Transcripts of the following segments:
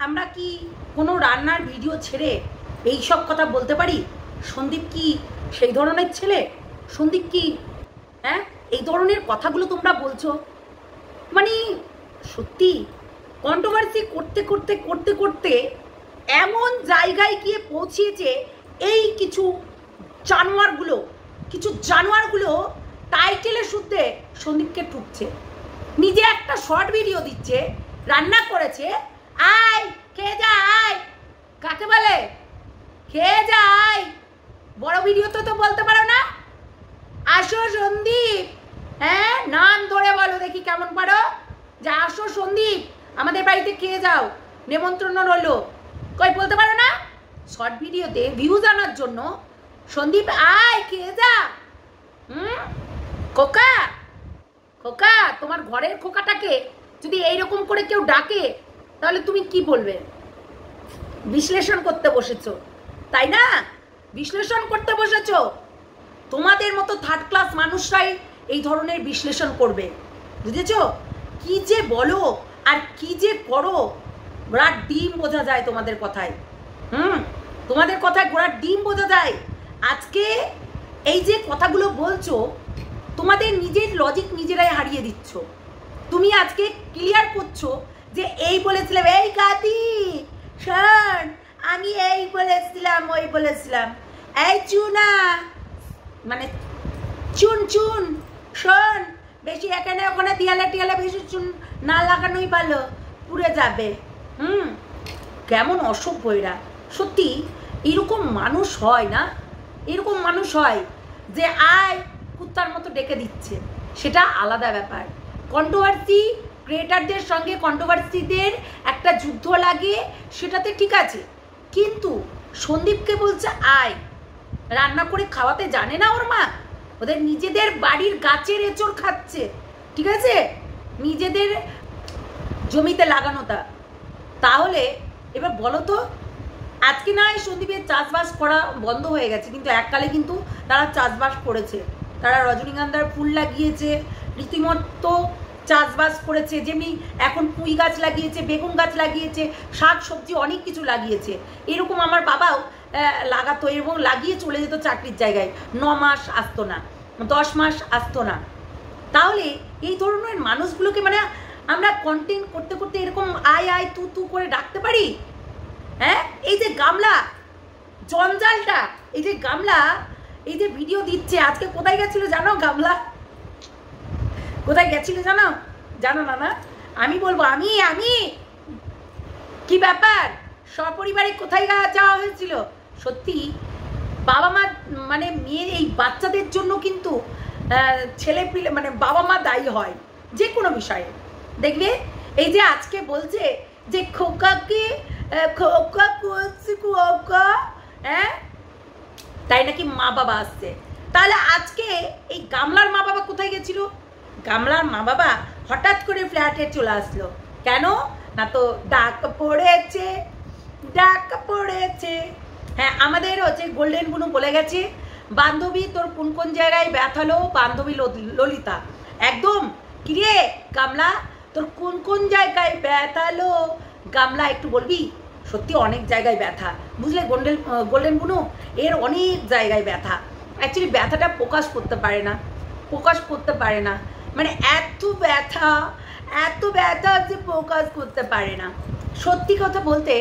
আমরা কি কোনো রান্নার ভিডিও ছেড়ে এই সব কথা বলতে পারি? সন্দীপ কি সেই ধরনের ছেলে? সন্দীপ কি এই ধরনের কথাগুলো তোমরা বলছো? মানে সত্যি কন্ট্রোভার্সি করতে করতে করতে করতে এমন জায়গায় গিয়ে পৌঁছিয়েছে এই কিছু জানোয়ারগুলো টাইটেলের শুদ্ধে সন্দীপকে ঠুকছে। নিজে একটা শর্ট ভিডিও দিচ্ছে, রান্না করেছে, আয় খেয়ে যা, আয় কাকে বলে খেয়ে যা, আয়। বড় ভিডিওতে তো বলতে পারো না আসো সন্দীপ, নাম ধরে বলো দেখি কেমন পারো, যে আসো সন্দীপ আমাদের বাড়িতে খেয়ে যাও, নেমন্ত্রণ রইলো। কই বলতে পারো না? শর্ট ভিডিওতে ভিউজ আনার জন্য সন্দীপ আয় খেয়ে যা। খোকা খোকা, তোমার ঘরের খোকাটাকে যদি এইরকম করে কেউ ডাকে তাহলে তুমি কি বলবে? বিশ্লেষণ করতে বসেছো, তাই না? বিশ্লেষণ করতে বসেছো। তোমাদের মতো থার্ড ক্লাস মানুষরাই এই ধরনের বিশ্লেষণ করবে, বুঝেছো? কি যে বলো আর কি যে করো, ঘোড়ার ডিম বোঝা যায় তোমাদের কথায়। তোমাদের কথায় ঘোড়ার ডিম বোঝা যায়। আজকে এই যে কথাগুলো বলছো, তোমাদের নিজের লজিক নিজেরাই হারিয়ে দিচ্ছ। তুমি আজকে ক্লিয়ার করছো যে এই বলেছিলাম, এই কাতি শোন আমি এই বলেছিলাম ওই বলেছিলাম, এই চুনা মানে চুন চুন শোন, বেশি এখানে ওখানে তিয়ালে টিয়ালে বেশি চুন না লাগানোই ভালো, পুড়ে যাবে। কেমন অসভ্য এরা। সত্যি এরকম মানুষ হয় না? এরকম মানুষ হয় যে আয় কুত্তার মতো ডেকে দিচ্ছে, সেটা আলাদা ব্যাপার। কন্ট্রোভার্সি ক্রিয়েটারদের সঙ্গে কন্ট্রোভার্সিদের একটা যুদ্ধ লাগে, সেটাতে ঠিক আছে, কিন্তু সন্দীপকে বলছে আয়, রান্না করে খাওয়াতে জানে না ওর মা? ওদের নিজেদের বাড়ির গাছের এঁচড় খাচ্ছে, ঠিক আছে, নিজেদের জমিতে লাগানোটা। তাহলে এবার বলো তো, আজকে না সন্দীপের চাষবাস করা বন্ধ হয়ে গেছে, কিন্তু এককালে কিন্তু তারা চাষবাস করেছে। তারা রজনীগন্ধার ফুল লাগিয়েছে, রীতিমতো চাষবাস করেছে। যেমনি এখন পুঁই গাছ লাগিয়েছে, বেগুন গাছ লাগিয়েছে, শাক সবজি অনেক কিছু লাগিয়েছে। এরকম আমার বাবাও লাগাতো এবং লাগিয়ে চলে যেত চাকরির জায়গায়, 9 মাস আসতো না, 10 মাস আসতো না। তাহলে এই ধরনের মানুষগুলোকে মানে আমরা কন্টেন্ট করতে করতে এরকম আয় আয় তু তু করে ডাকতে পারি? এই যে গামলা জঞ্জালটা, এই যে গামলা এই যে ভিডিও দিচ্ছে, আজকে কোথায় গেছিল জানো? গামলা কোথায় গেছিল জানো? জানো না? না আমি বলবো, আমি কি ব্যাপার, সপরিবারে কোথায় যাওয়া হয়েছিল? সত্যি বাবা মা মানে মেয়ের এই বাচ্চাদের জন্য কিন্তু ছেলে পিলে মানে বাবা মা দায়ী হয় যে কোনো বিষয়ে। দেখবে এই যে আজকে বলছে যে খোকাকে খোকা করছি খোকা, তাই নাকি মা বাবা আসছে। তাহলে আজকে এই গামলার মা বাবা কোথায় গেছিল? গামলার মা বাবা হঠাৎ করে ফ্ল্যাটে চলে আসলো কেন? না তো ডাক পড়েছে, ডাক পড়েছে। হ্যাঁ, আমাদের হচ্ছে গোল্ডেন বুনু বলে গেছে, বান্ধবী তোর কোন কোন জায়গায় ব্যথালো, বান্ধবী ললিতা একদম কিরে গামলা তোর কোন কোন জায়গায় ব্যথালো, গামলা একটু বলবি? সত্যি অনেক জায়গায় ব্যথা, বুঝলে গোল্ডেন বুনু, এর অনেক জায়গায় ব্যথা। অ্যাকচুয়ালি ব্যথাটা প্রকাশ করতে পারে না, মানে এত ব্যথা যে প্রকাশ করতে পারে না। সত্যি কথা বলতে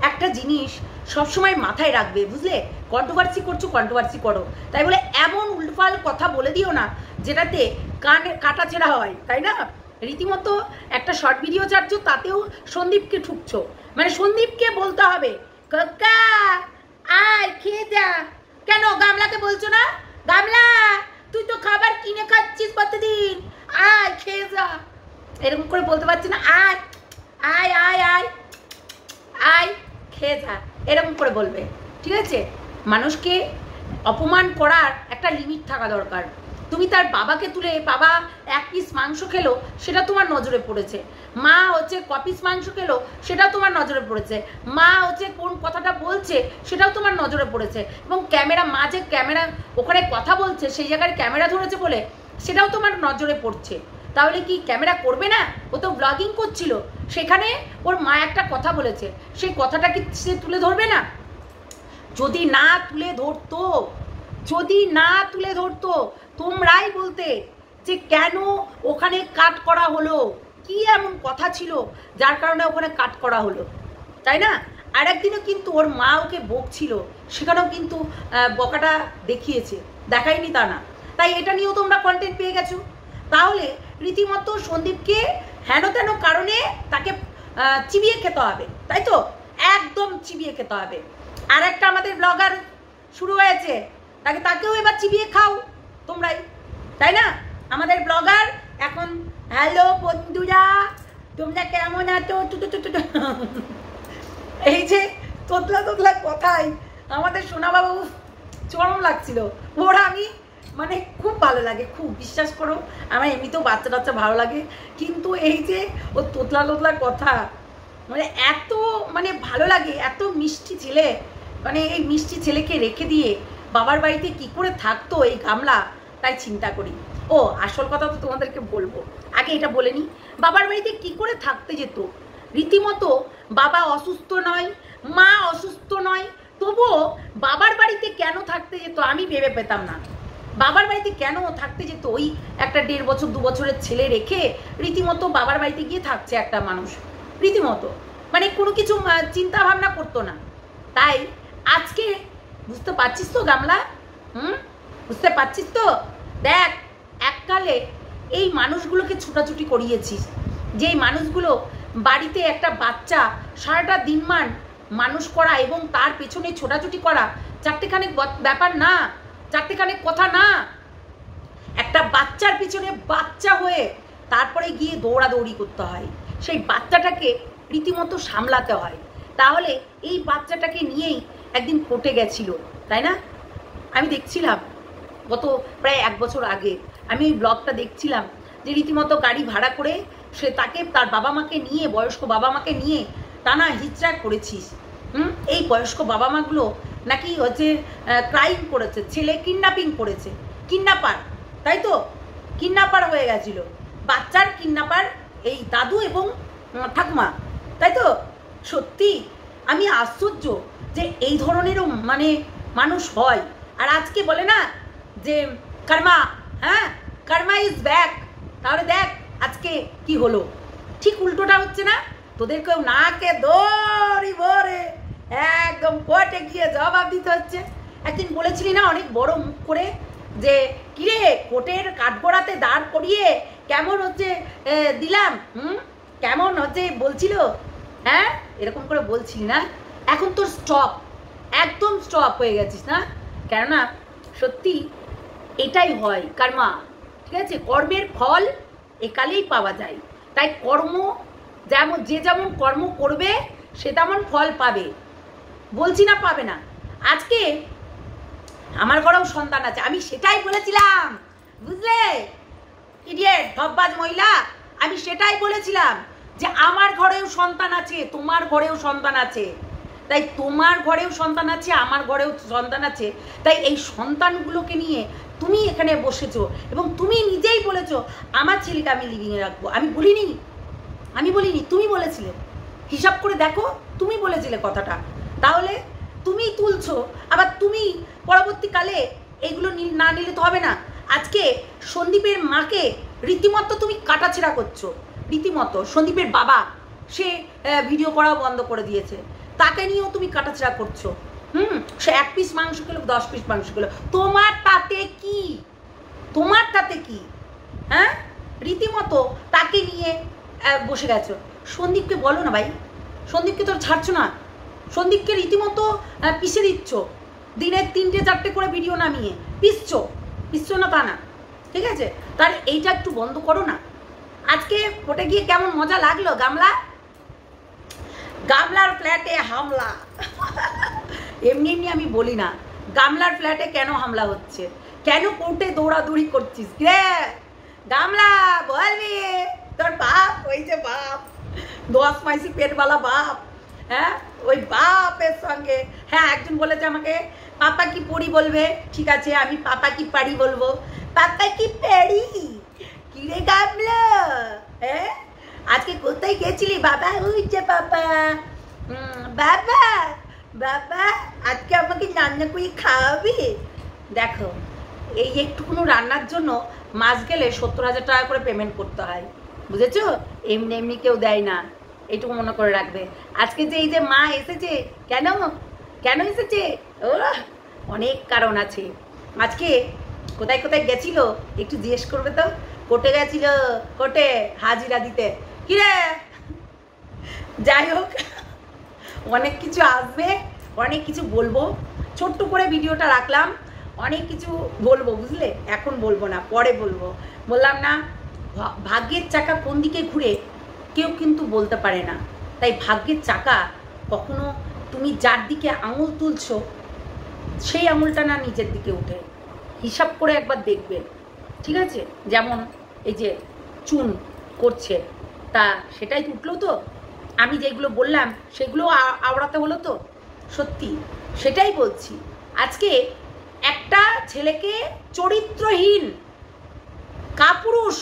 একটা জিনিস সবসময় মাথায় রাখবে, বুঝলে? কন্ট্রোভার্সি করছো, কন্ট্রোভার্সি করো, তাই বলে এমন উল্টোপাল কথা বলে দিও না যেটাতে কানে কাটাছেঁড়া হয়, তাই না? রীতিমতো একটা শর্ট ভিডিও ছাড়ছো, তাতেও সন্দীপকে ঠুকছো। মানে সন্দীপকে বলতে হবে কাকা আয় খেয়ে যা। কেন গামলাকে বলছো না? গামলা তুই তো খাবার কিনে খাচ্ছিস প্রতিদিন, আয় খেয়ে যা। এরকম করে বলতে পারছি না? আয় আয় আয় আয় আয় খেয়ে যা, এরকম করে বলবে, ঠিক আছে? মানুষকে অপমান করার একটা লিমিট থাকা দরকার। তুমি তার বাবাকে তুলে, বাবা 1 পিস মাংস খেলো সেটা তোমার নজরে পড়েছে, মা হচ্ছে ক পিস মাংস খেলো সেটাও তোমার নজরে পড়েছে, মা হচ্ছে কোন কথাটা বলছে সেটাও তোমার নজরে পড়েছে, এবং ক্যামেরা মা যে ক্যামেরা ওখানে কথা বলছে সেই জায়গায় ক্যামেরা ধরেছে বলে সেটাও তোমার নজরে পড়ছে। তাহলে কি ক্যামেরা করবে না? ও তো ব্লগিং করছিল, সেখানে ওর মা একটা কথা বলেছে, সেই কথাটা কি সে তুলে ধরবে না? যদি না তুলে ধরতো তোমরাই বলতে যে কেন ওখানে কাট করা হলো, কি এমন কথা ছিল যার কারণে ওখানে কাট করা হলো, তাই না? আর একদিনও কিন্তু ওর মা ওকে বকছিল, সেখানেও কিন্তু বকাটা দেখিয়েছে, দেখায়নি তা না। তাই এটা নিয়েও তোমরা কন্টেন্ট পেয়ে গেছো। তাহলে রীতিমতো সন্দীপকে হেন তেন কারণে তাকে চিবিয়ে খেতে হবে, তাই তো? একদম চিবিয়ে খেতে হবে। আর একটা আমাদের ব্লগার শুরু হয়েছে, তাকেও এবার চিবিয়ে খাও তোমরাই, তাই না? আমাদের ব্লগার এখন হ্যালো বন্ধুরা তোমরা কেমন আছো, এই যে তোতলা কথাই আমাদের সোনাবাবু চরম লাগছিল। ওরা আমি মানে খুব ভালো লাগে, খুব, বিশ্বাস করো আমার এমনিতেও বাচ্চা টাচ্চা ভালো লাগে, কিন্তু এই যে ও তোতলার কথা মানে এত মানে ভালো লাগে, এত মিষ্টি ছেলে, মানে এই মিষ্টি ছেলেকে রেখে দিয়ে বাবার বাড়িতে কি করে থাকতো এই গামলা, তাই চিন্তা করি। ও আসল কথা তো তোমাদেরকে বলবো, আগে এটা বলে নি, বাবার বাড়িতে কি করে থাকতে যেত। রীতিমতো বাবা অসুস্থ নয়, মা অসুস্থ নয়, তবুও বাবার বাড়িতে কেন থাকতে যেত আমি ভেবে পেতাম না। বাবার বাড়িতে কেন থাকতে যেত? ওই একটা 1.5 বছর 2 বছরের ছেলে রেখে রীতিমতো বাবার বাড়িতে গিয়ে থাকছে একটা মানুষ, রীতিমতো মানে কোনো কিছু চিন্তা ভাবনা করতো না। তাই আজকে বুঝতে পারছিস তো গামলা, বুঝতে পারছিস তো? দেখ, এককালে এই মানুষগুলোকে ছুটাছুটি করিয়েছিস, যেই মানুষগুলো বাড়িতে একটা বাচ্চা সারাটা দিনমান মানুষ করা এবং তার পেছনে ছোটাছুটি করা চারটেখানেক ব্যাপার না, চারটেখানেক কথা না। একটা বাচ্চার পিছনে বাচ্চা হয়ে তারপরে গিয়ে দৌড়াদৌড়ি করতে হয়, সেই বাচ্চাটাকে রীতিমতো সামলাতে হয়। তাহলে এই বাচ্চাটাকে নিয়েই একদিন কোর্টে গেছিল, তাই না? আমি দেখছিলাম গত প্রায় 1 বছর আগে আমি ওই ব্লগটা দেখছিলাম, যে রীতিমতো গাড়ি ভাড়া করে সে তাকে তার বাবা মাকে নিয়ে, বয়স্ক বাবা মাকে নিয়ে টানা হিচড়া করেছিস। এই বয়স্ক বাবা মাগুলো নাকি হচ্ছে ক্রাইম করেছে, ছেলে কিডন্যাপিং করেছে, কিডন্যাপার, তাই তো? কিডন্যাপার হয়ে গেছিল, বাচ্চার কিডন্যাপার এই দাদু এবং ঠাকুমা, তাই তো? সত্যি আমি আশ্চর্য যে এই ধরনেরও মানে মানুষ হয়। আর আজকে বলে না যে কর্মা, হ্যাঁ কর্মা ইজ ব্যাক। তাহলে দেখ আজকে কি হলো, ঠিক উল্টোটা হচ্ছে না? তোদেরকেও নাকে দড়ি ভরে একদম কোর্টে গিয়ে জবাব দিতে হচ্ছে। একদিন বলেছিলি না অনেক বড় মুখ করে যে কিরে কোর্টের কাঠগড়াতে দাঁড় করিয়ে কেমন হচ্ছে দিলাম, কেমন হচ্ছে বলছিল, হ্যাঁ এরকম করে বলছিলি না? এখন তোর স্টপ, একদম স্টপ হয়ে গেছিস না? কেননা সত্যি এটাই হয় কর্মা, ঠিক আছে? কর্মের ফল একালেই পাওয়া যায়। তাই কর্ম যেমন, যে যেমন কর্ম করবে সে তেমন ফল পাবে, বলছি না পাবে না। আজকে আমার ঘরেও সন্তান আছে, আমি সেটাই বলেছিলাম, বুঝলে ইডিয়েট ধব্বাজ মহিলা, আমি সেটাই বলেছিলাম যে আমার ঘরেও সন্তান আছে, তোমার ঘরেও সন্তান আছে। তাই তোমার ঘরেও সন্তান আছে, আমার ঘরেও সন্তান আছে। তাই এই সন্তানগুলোকে নিয়ে তুমি এখানে বসেছো এবং তুমি নিজেই বলেছো আমার ছেলেকে আমি লিভিংয়ে রাখবো। আমি বলিনি, তুমি বলেছিলে। হিসাব করে দেখো, তুমি বলেছিলে কথাটা। তাহলে তুমি তুলছো, আবার তুমি পরবর্তীকালে এইগুলো না নিলে তো হবে না। আজকে সন্দীপের মাকে রীতিমতো তুমি কাটাছেড়া করছো, রীতিমতো। সন্দীপের বাবা সে ভিডিও করাও বন্ধ করে দিয়েছে, তাকে নিয়েও তুমি কাটাছেড়া করছো। সে 1 পিস মাংস খেলো, 10 পিস মাংস খেলো, তোমার তাতে কি? তোমার তাতে কি? হ্যাঁ, রীতিমতো তাকে নিয়ে বসে গেছো। সন্দীপকে বলো না ভাই, সন্দীপকে তোর ছাড়ছো না, সন্দীপকে রীতিমতো পিষে দিচ্ছ, দিনে 3টে 4টে করে ভিডিও নামিয়ে পিসছো না তা না, ঠিক আছে? তার এইটা একটু বন্ধ করো না। আজকে কোর্টে গিয়ে কেমন মজা লাগলো গামলার ফ্ল্যাটে হামলা। এমনি আমি বলি না, গামলার ফ্ল্যাটে কেন হামলা হচ্ছে, কেন কোর্টে দৌড়াদৌড়ি করছিস রে গামলা? বলবি তোর বাপ, ওই যে বাপ 10 মাইসি পেটওয়ালা বাপ, হ্যাঁ ওই বাপের সঙ্গে। হ্যাঁ, একজন বলেছে আমাকে পাপা কি পড়ি বলবে, ঠিক আছে আমি পাপা কি পারি বলবো। পাপা কি পেড়ি, কিরে গামলো, হ্যাঁ আজকে কোথায় গেছিলি বাবা? ওই যে বাবা, বাবা বাবা আজকে আমাকে রান্না করে খাওয়াবি? দেখো, এই একটুকুনো রান্নার জন্য মাস গেলে 70,000 টাকা করে পেমেন্ট করতে হয়, বুঝেছো? এমনি এমনি কেউ দেয় না, এইটুকু মনে করে রাখবে। আজকে যে এই যে মা এসেছে, কেন কেন এসেছে? ও অনেক কারণ আছে। আজকে কোথায় কোথায় গেছিল একটু জিজ্ঞেস করবে তো। কোর্টে গেছিল, কোর্টে হাজিরা দিতে। কিরে, যাই হোক, অনেক কিছু আসবে, অনেক কিছু বলবো। ছোট্ট করে ভিডিওটা রাখলাম, অনেক কিছু বলবো, বুঝলে? এখন বলবো না, পরে বলবো। বললাম না, ভাগ্যের চাকা কোন দিকে ঘুরে কেউ কিন্তু বলতে পারে না। তাই ভাগ্যের চাকা কখনো তুমি যার দিকে আঙুল তুলছো সেই আঙুলটা না নিচের দিকে উঠে, হিসাব করে একবার দেখবে, ঠিক আছে? যেমন এই যে চুন করছে, তা সেটাই উঠলো তো? আমি যেগুলো বললাম সেগুলো আওড়াতে হলো তো? সত্যি সেটাই বলছি। আজকে একটা ছেলেকে চরিত্রহীন, কাপুরুষ,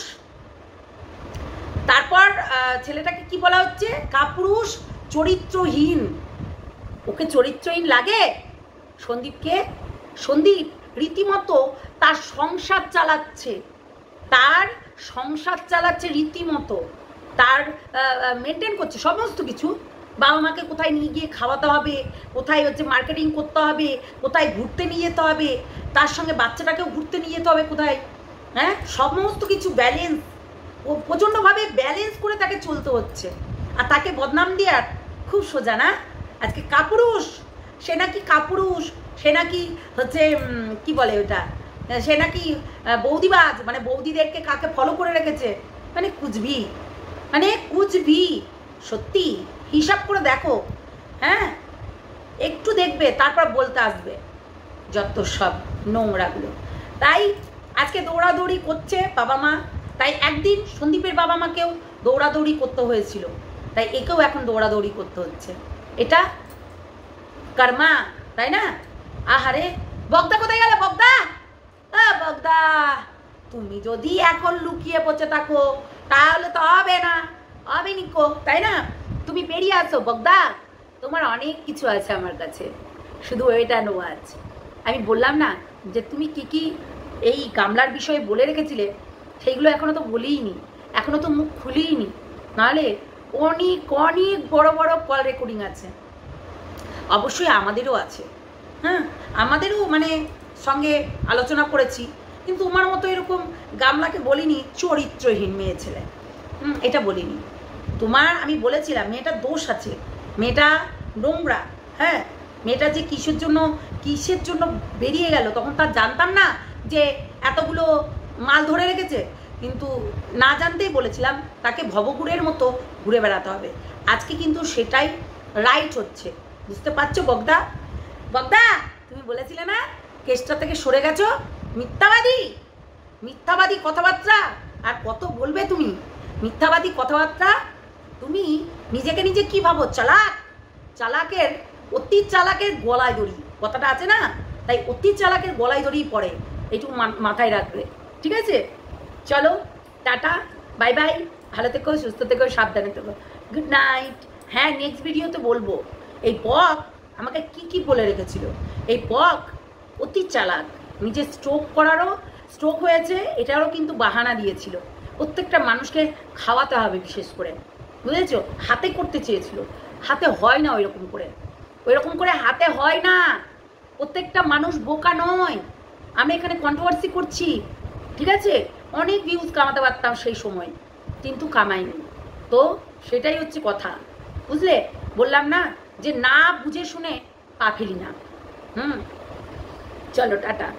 তারপর ছেলেটাকে কি বলা হচ্ছে? কাপুরুষ, চরিত্রহীন। ওকে চরিত্রহীন লাগে সন্দীপকে? সন্দীপ রীতিমতো তার সংসার চালাচ্ছে, তার সংসার চালাচ্ছে রীতিমতো, তার মেনটেন করছে সমস্ত কিছু। বাবা মাকে কোথায় নিয়ে গিয়ে খাওয়াতে হবে, কোথায় হচ্ছে মার্কেটিং করতে হবে, কোথায় ঘুরতে নিয়ে যেতে হবে, তার সঙ্গে বাচ্চাটাকেও ঘুরতে নিয়ে যেতে হবে কোথায়, হ্যাঁ সমস্ত কিছু ব্যালেন্স, ও প্রচণ্ডভাবে ব্যালেন্স করে তাকে চলতে হচ্ছে। আর তাকে বদনাম দেওয়ার খুব সোজা না? আজকে কাপুরুষ, সে নাকি কাপুরুষ, সে নাকি হচ্ছে কি বলে ওটা, সে নাকি বৌদিবাজ, মানে বৌদিদেরকে কাকে ফলো করে রেখেছে, মানে কুচবি, মানে কুচবি। সত্যি হিসাব করে দেখো, হ্যাঁ একটু দেখবে, তারপর বলতে আসবে যত সব নোংরাগুলো। তাই আজকে দৌড়াদৌড়ি করছে বাবা মা, তাই একদিন সন্দীপের বাবা মাকেও দৌড়াদৌড়ি করতে হয়েছিল, তাই একেও এখন দৌড়াদৌড়ি করতে হচ্ছে। এটা কর্মা, তাই না? আহারে, বগদা কোথায় গেলে? বগদা, বগদা তুমি যদি এখন লুকিয়ে বসে থাকো তাহলে তো হবে না, হবে নিকো, তাই না? তুমি বেরিয়ে আসো বগদা, তোমার অনেক কিছু আছে আমার কাছে, শুধু ওইটা নোয়া আছে। আমি বললাম না যে তুমি কি কি এই গামলার বিষয়ে বলে রেখেছিলে, সেইগুলো এখনো তো বলিনি, এখনো তো মুখ খুলিনি, নাহলে অনেক অনেক বড় বড় কল রেকর্ডিং আছে। অবশ্যই আমাদেরও আছে, হ্যাঁ আমাদেরও মানে সঙ্গে আলোচনা করেছি, কিন্তু তোমার মতো এরকম গামলাকে বলিনি চরিত্রহীন মেয়ে ছেলে, এটা বলিনি। তোমার আমি বলেছিলাম মেয়েটার দোষ আছে, মেয়েটা নোংরা, হ্যাঁ মেয়েটা যে কিসের জন্য বেরিয়ে গেল, তখন তার জানতাম না যে এতগুলো মাল ধরে রেখেছে, কিন্তু না জানতেই বলেছিলাম তাকে ভবঘুরের মতো ঘুরে বেড়াতে হবে। আজকে কিন্তু সেটাই রাইট হচ্ছে, বুঝতে পারছো বগদা? বগদা তুমি বলেছিলে না কেসটা থেকে সরে গেছো, মিথ্যাবাদী, মিথ্যাবাদী কথাবার্তা আর কত বলবে তুমি? মিথ্যাবাদী কথাবার্তা। তুমি নিজেকে নিজে কি ভাবো? চালাক, চালাকের অতি চালাকের গলায় দড়ি, কথাটা আছে না? তাই অতি চালাকের গলায় দড়িই পড়ে, এইটুকু মাথায় রাখবে, ঠিক আছে? চলো টাটা, বাই বাই, ভালো থেকো, সুস্থ থেকো, সাবধানে থেকো, গুড নাইট। হ্যাঁ নেক্সট ভিডিওতে বলবো এই বক আমাকে কি কি বলে রেখেছিল। এই বক অতি চালাক, নিজে স্ট্রোক হয়েছে এটারও কিন্তু বাহানা দিয়েছিল, প্রত্যেকটা মানুষকে খাওয়াতে হবে বিশেষ করে, বুঝেছো? হাতে করতে চেয়েছিল, হাতে হয় না ওইরকম করে হাতে হয় না। প্রত্যেকটা মানুষ বোকা নয়, আমি এখানে কন্ট্রোভার্সি করছি, ঠিক আছে? অনেক ভিউজ কামাতে পারতাম সেই সময়, কিন্তু কামাইনি, তো সেটাই হচ্ছে কথা, বুঝলে? বললাম না যে না বুঝে শুনে পা ফেলি না। চলো টাটা।